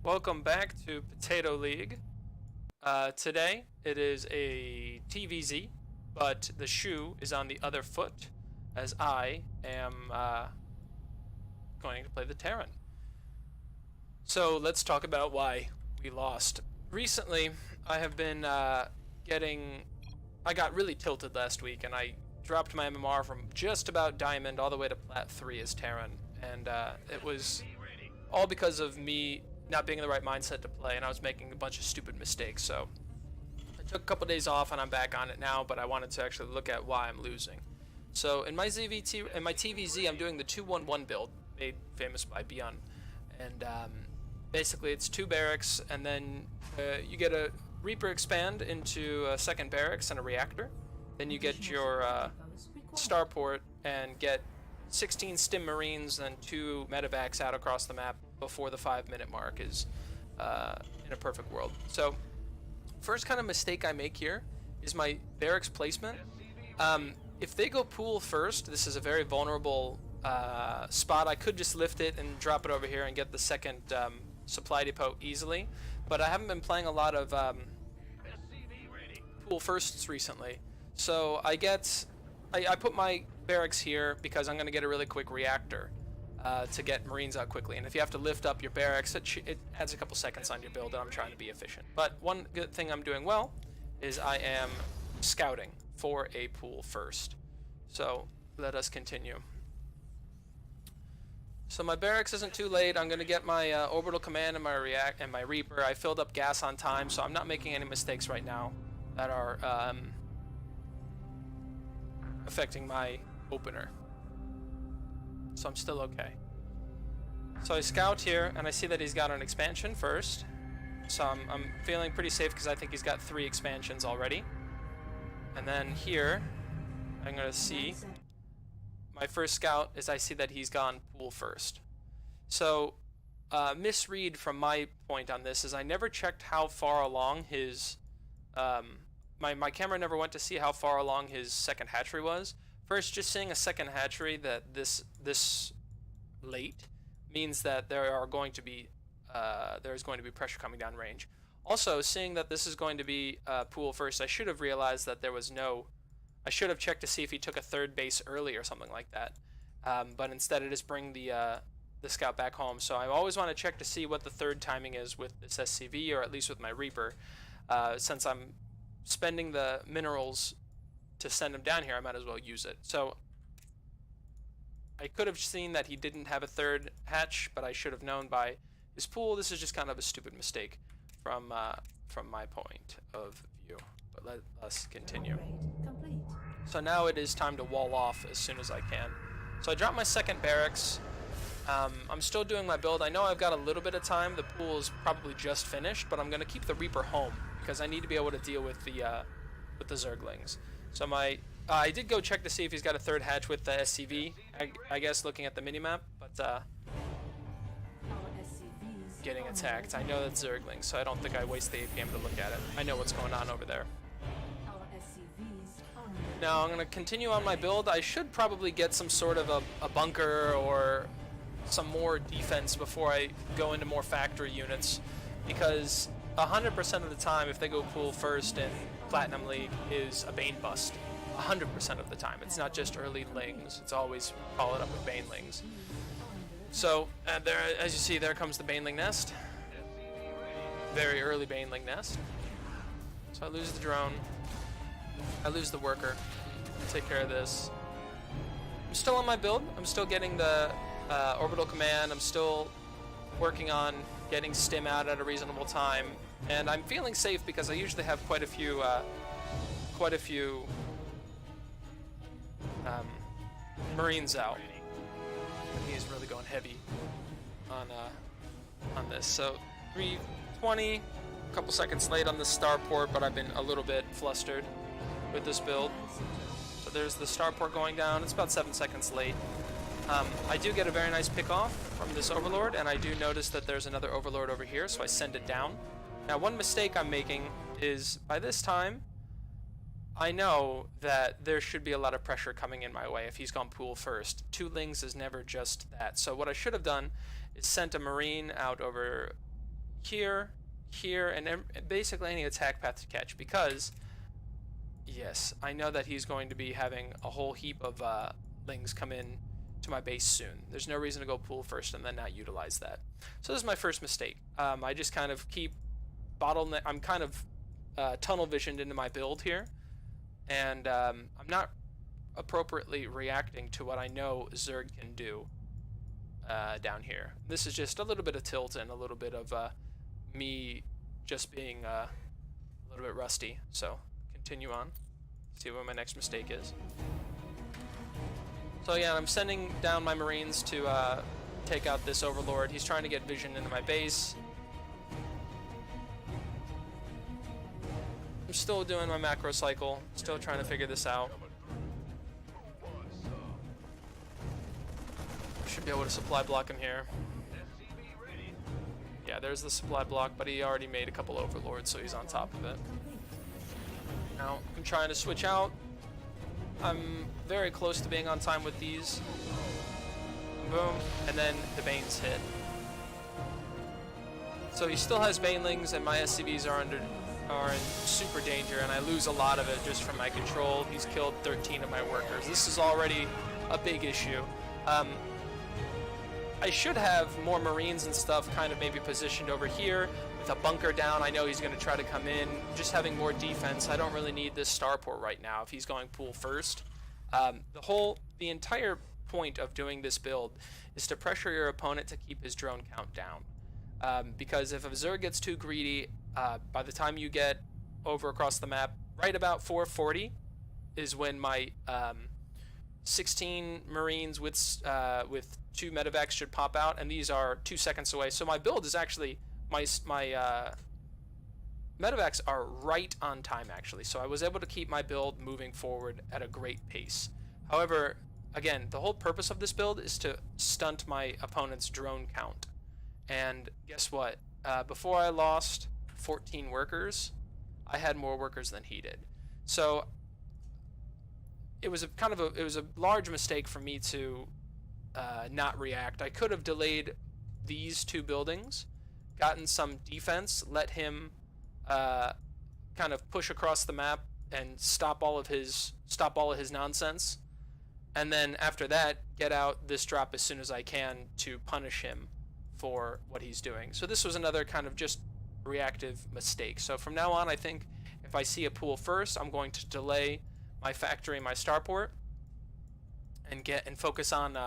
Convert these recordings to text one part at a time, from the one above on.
Welcome back to Potato League. Today it is a TvZ, but the shoe is on the other foot as I am going to play the Terran. So let's talk about why we lost. Recently, I have been I got really tilted last week and I dropped my MMR from just about Diamond all the way to Plat 3 as Terran. And it was all because of me not being in the right mindset to play, and I was making a bunch of stupid mistakes. So I took a couple days off and I'm back on it now, but I wanted to actually look at why I'm losing. So in my TvZ, I'm doing the 2-1-1 build, made famous by Beyond. And basically it's 2 barracks, and then you get a Reaper expand into a second barracks and a reactor. Then you get your starport and get 16 stim marines and 2 medevacs out across the map before the 5-minute mark is in a perfect world. So first kind of mistake I make here is my barracks placement. If they go pool first, this is a very vulnerable spot. I could just lift it and drop it over here and get the second supply depot easily, but I haven't been playing a lot of pool firsts recently. So I put my barracks here because I'm going to get a really quick reactor to get marines out quickly. And if you have to lift up your barracks, it adds a couple seconds on your build, and I'm trying to be efficient. But one good thing I'm doing well is I am scouting for a pool first. So let us continue. So my barracks isn't too late. I'm going to get my orbital command and my Reaper. I filled up gas on time, so I'm not making any mistakes right now that are affecting my opener. So I'm still okay. So I scout here and I see that he's got an expansion first. So I'm feeling pretty safe because I think he's got 3 expansions already. And then here I'm going to see my first scout is I see that he's gone pool first. So misread from my point on this is I never checked how far along his my camera never went to see how far along his second hatchery was. First, just seeing a second hatchery that this late means that there's going to be pressure coming down range. Also, seeing that this is going to be pool first, I should have realized that there was no. I should have checked to see if he took a 3rd base early or something like that. But instead, it is bring the scout back home. So I always want to check to see what the 3rd timing is with this SCV, or at least with my Reaper, since I'm spending the minerals to send him down here, I might as well use it. So I could have seen that he didn't have a 3rd hatch, but I should have known by his pool. This is just kind of a stupid mistake from my point of view. But let us continue. So now it is time to wall off as soon as I can. So I dropped my second barracks. I'm still doing my build. I know I've got a little bit of time. The pool is probably just finished, but I'm going to keep the Reaper home because I need to be able to deal with the Zerglings. So I did go check to see if he's got a 3rd hatch with the SCV, I guess, looking at the minimap, but getting attacked. I know that's Zerglings, so I don't think I waste the APM to look at it. I know what's going on over there. Now I'm going to continue on my build. I should probably get some sort of a bunker or some more defense before I go into more factory units, because 100% of the time if they go pool first in Platinum League is a bane bust. 100% of the time. It's not just early lings. It's always followed up with banelings. So there, as you see, there comes the baneling nest. Very early baneling nest. So I lose the drone. I lose the worker. Take care of this. I'm still on my build. I'm still getting the orbital command. I'm still working on getting stim out at a reasonable time, and I'm feeling safe because I usually have quite a few marines out. And he's really going heavy on this. So 320, a couple seconds late on the starport, but I've been a little bit flustered with this build. So there's the starport going down. It's about 7 seconds late. I do get a very nice pickoff from this overlord, and I do notice that there's another overlord over here, so I send it down. Now, one mistake I'm making is by this time I know that there should be a lot of pressure coming in my way if he's gone pool first. 2 lings is never just that. So what I should have done is sent a marine out over here, here, and basically any attack path to catch, because yes, I know that he's going to be having a whole heap of lings come in to my base soon. There's no reason to go pool first and then not utilize that. So this is my first mistake. I just kind of keep I'm kind of tunnel visioned into my build here, and I'm not appropriately reacting to what I know Zerg can do down here. This is just a little bit of tilt and a little bit of me just being a little bit rusty. So continue on, see what my next mistake is. So yeah, I'm sending down my Marines to take out this Overlord. He's trying to get vision into my base. I'm still doing my macro cycle, still trying to figure this out. Should be able to supply block him here. Yeah, there's the supply block, but he already made a couple Overlords, so he's on top of it. Now, I'm trying to switch out. I'm very close to being on time with these. Boom, and then the Banes hit. So he still has Banelings, and my SCVs are in super danger, and I lose a lot of it just from my control. He's killed 13 of my workers. This is already a big issue. I should have more Marines and stuff kind of maybe positioned over here with a bunker down. I know he's going to try to come in. Just having more defense. I don't really need this starport right now if he's going pool first. The entire point of doing this build is to pressure your opponent to keep his drone count down. Because if a Zerg gets too greedy, by the time you get over across the map, right about 440 is when my 16 Marines with 2 medevacs should pop out, and these are 2 seconds away. So my build is actually, my medevacs are right on time actually. So I was able to keep my build moving forward at a great pace. However, again, the whole purpose of this build is to stunt my opponent's drone count. And guess what? Before I lost 14 workers, I had more workers than he did. So it was a large mistake for me to not react. I could have delayed these 2 buildings, gotten some defense, let him kind of push across the map and stop all of his nonsense, and then after that get out this drop as soon as I can to punish him for what he's doing. So this was another kind of just reactive mistake. So from now on, I think if I see a pool first, I'm going to delay my factory, my starport, and focus on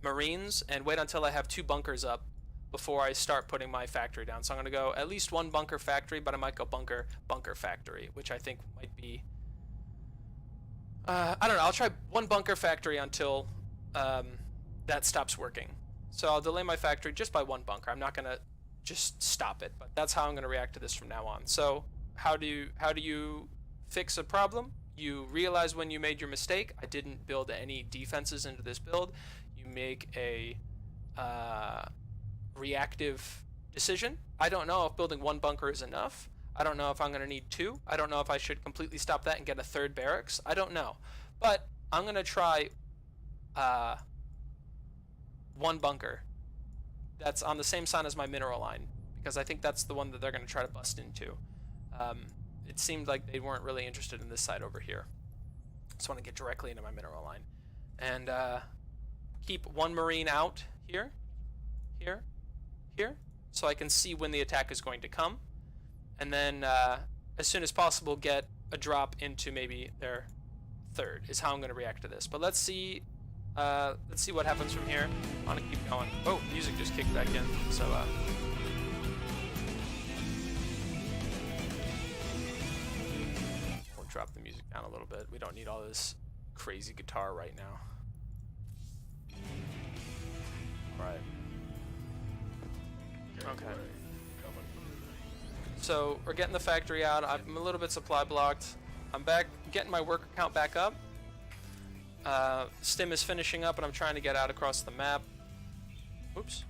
Marines, and wait until I have 2 bunkers up before I start putting my factory down. So I'm going to go at least 1 bunker factory, but I might go bunker factory, which I think might be I don't know. I'll try 1 bunker factory until that stops working. So I'll delay my factory just by 1 bunker. I'm not going to just stop it, but that's how I'm going to react to this from now on. So how do you fix a problem? You realize when you made your mistake. I didn't build any defenses into this build. You make a reactive decision. I don't know if building 1 bunker is enough. I don't know if I'm going to need 2. I don't know if I should completely stop that and get a 3rd barracks. I don't know. But I'm going to try 1 bunker that's on the same side as my mineral line, because I think that's the one that they're going to try to bust into. It seemed like they weren't really interested in this side over here. Just want to get directly into my mineral line. And keep 1 Marine out here, here, here, so I can see when the attack is going to come. And then as soon as possible get a drop into maybe their 3rd is how I'm going to react to this. But let's see what happens from here. I want to keep going. Oh, music just kicked back in. So we'll drop the music down a little bit. We don't need all this crazy guitar right now. All right. Okay. So we're getting the factory out. I'm a little bit supply blocked. I'm back, getting my worker count back up. Stim is finishing up, and I'm trying to get out across the map. Oops.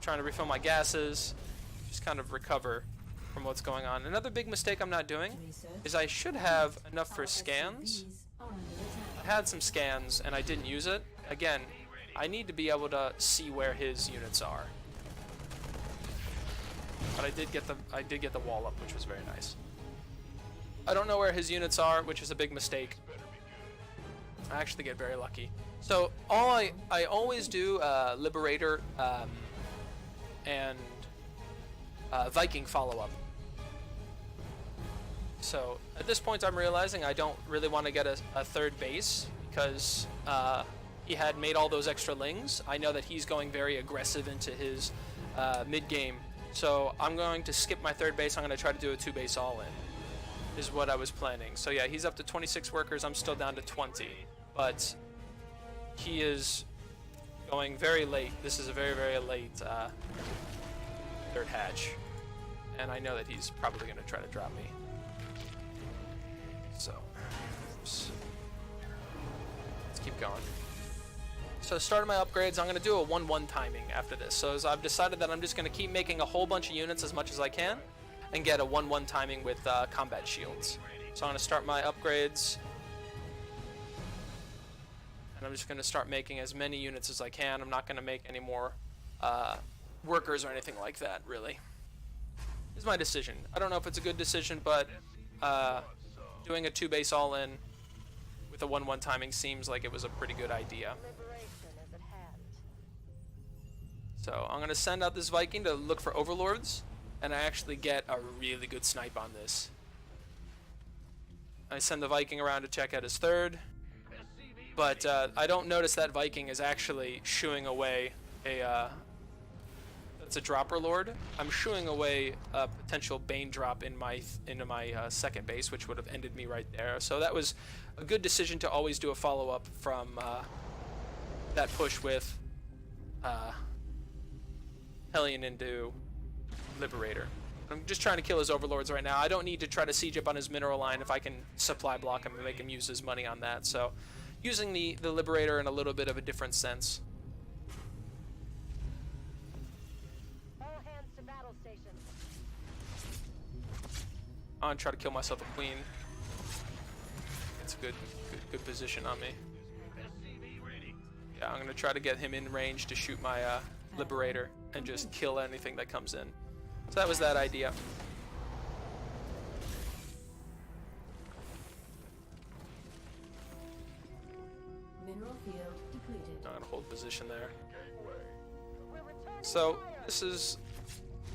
Trying to refill my gases, just kind of recover from what's going on. Another big mistake I'm not doing is I should have enough for scans. I had some scans, and I didn't use it. Again, I need to be able to see where his units are. but I did get the wall up, which was very nice. I don't know where his units are, which is a big mistake. I actually get very lucky. So I always do Liberator and Viking follow-up. So at this point I'm realizing I don't really want to get a third base because he had made all those extra lings. I know that he's going very aggressive into his mid-game. So I'm going to skip my third base. I'm going to try to do a 2-base all-in is what I was planning. So yeah, he's up to 26 workers. I'm still down to 20. But he is going very late. This is a very, very late third hatch. And I know that he's probably going to try to drop me. So, oops. Let's keep going. So starting my upgrades, I'm going to do a 1-1 timing after this. So as I've decided that I'm just going to keep making a whole bunch of units as much as I can and get a 1-1 timing with combat shields. So I'm going to start my upgrades. And I'm just going to start making as many units as I can. I'm not going to make any more workers or anything like that, really. It's my decision. I don't know if it's a good decision, but doing a 2-base all-in with a 1-1 timing seems like it was a pretty good idea. So I'm going to send out this Viking to look for overlords, and I actually get a really good snipe on this. I send the Viking around to check out his third, but I don't notice that Viking is actually shooing away a that's a dropper lord. I'm shooing away a potential bane drop into my second base, which would have ended me right there. So that was a good decision to always do a follow-up from that push with Hellion into Liberator. I'm just trying to kill his overlords right now. I don't need to try to siege up on his mineral line if I can supply block him and make him use his money on that. So using the Liberator in a little bit of a different sense. I'm gonna try to kill myself a queen. It's a good position on me. Yeah, I'm gonna try to get him in range to shoot my Liberator and just kill anything that comes in. So that was that idea. Mineral field depleted. I'm gonna hold position there. So this is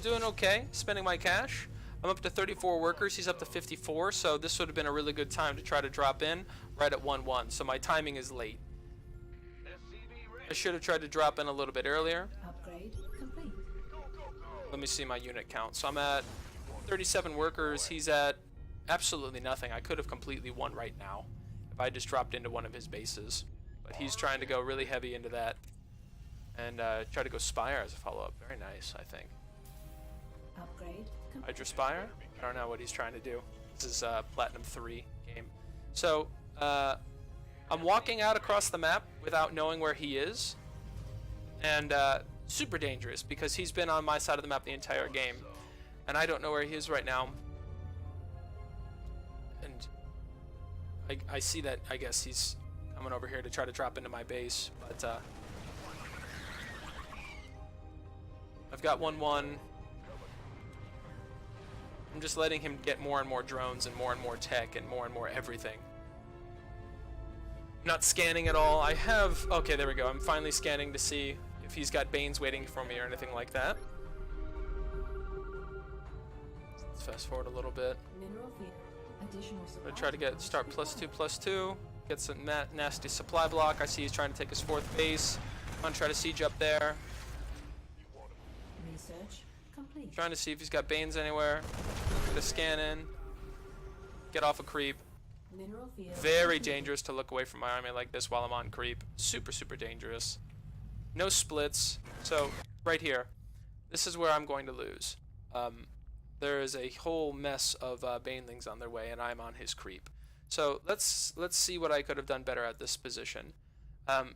doing okay, spending my cash. I'm up to 34 workers, he's up to 54, so this would have been a really good time to try to drop in right at 1-1, so my timing is late. I should have tried to drop in a little bit earlier. Upgrade complete. Let me see my unit count. So I'm at 37 workers, he's at absolutely nothing. I could have completely won right now if I just dropped into one of his bases. But he's trying to go really heavy into that and try to go Spire as a follow-up. Very nice, I think. Upgrade complete. Hydra Spire? I don't know what he's trying to do. This is Platinum 3 game. So, I'm walking out across the map without knowing where he is. And super dangerous because he's been on my side of the map the entire game. And I don't know where he is right now. And I see that, I guess he's coming over here to try to drop into my base. But I've got 1-1. I'm just letting him get more and more drones and more tech and more everything. I'm not scanning at all. I have... Okay, there we go. I'm finally scanning to see if he's got Banes waiting for me or anything like that. Let's fast forward a little bit. Mineral field. Additional I'm supply. going to try to start +2/+2. Get some nasty supply block. I see he's trying to take his fourth base. I'm going to try to siege up there. Research complete. Trying to see if he's got Banes anywhere. Get a scan in. Get off a creep. Mineral field. Very dangerous to look away from my army like this while I'm on creep. Super dangerous. No splits. So, right here. This is where I'm going to lose. There is a whole mess of banelings on their way, and I'm on his creep. So, let's see what I could have done better at this position.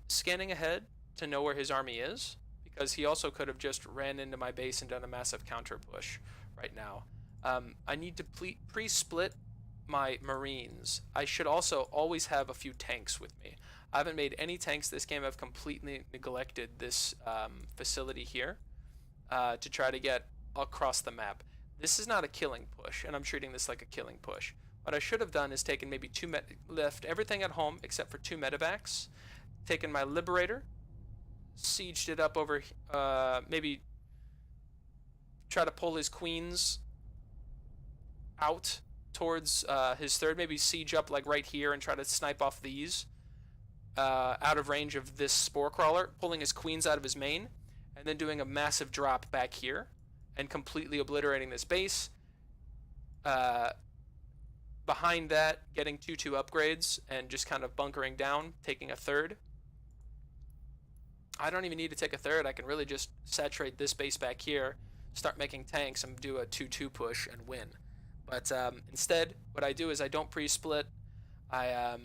Scanning ahead to know where his army is, because he also could have just ran into my base and done a massive counter push right now. I need to pre-split my Marines. I should also always have a few tanks with me. I haven't made any tanks this game. I've completely neglected this facility here to try to get across the map. This is not a killing push, and I'm treating this like a killing push. What I should have done is taken maybe left everything at home except for 2 medevacs, taken my Liberator, sieged it up over, maybe try to pull his queens out towards his third, maybe siege up like right here and try to snipe off these out of range of this Spore Crawler, pulling his queens out of his main, and then doing a massive drop back here and completely obliterating this base. Behind that, getting 2/2 upgrades and just kind of bunkering down, taking a third. I don't even need to take a third. I can really just saturate this base back here, start making tanks, and do a 2/2 push and win. But instead, what I do is I don't pre-split. I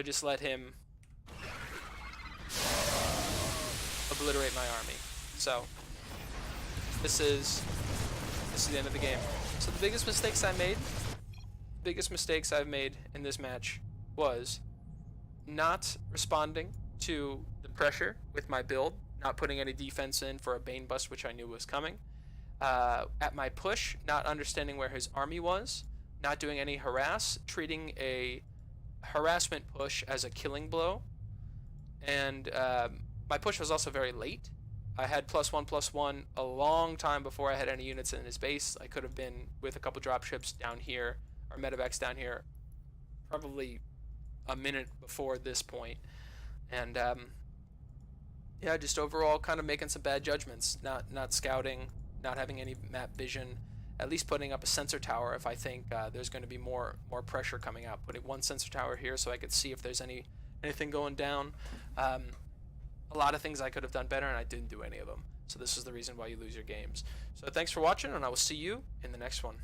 just let him obliterate my army. So this is the end of the game. So the biggest mistakes I've made in this match was not responding to the pressure with my build, not putting any defense in for a Bane bust, which I knew was coming. At my push, not understanding where his army was, not doing any harass, treating a harassment push as a killing blow, and my push was also very late. I had +1/+1 a long time before I had any units in his base. I could have been with a couple dropships down here, or medevacs down here, probably a minute before this point. And yeah, just overall kind of making some bad judgments, not scouting, not having any map vision, at least putting up a sensor tower if I think there's going to be more pressure coming out. Putting 1 sensor tower here so I could see if there's anything going down. A lot of things I could have done better, and I didn't do any of them. So this is the reason why you lose your games. So thanks for watching, and I will see you in the next one.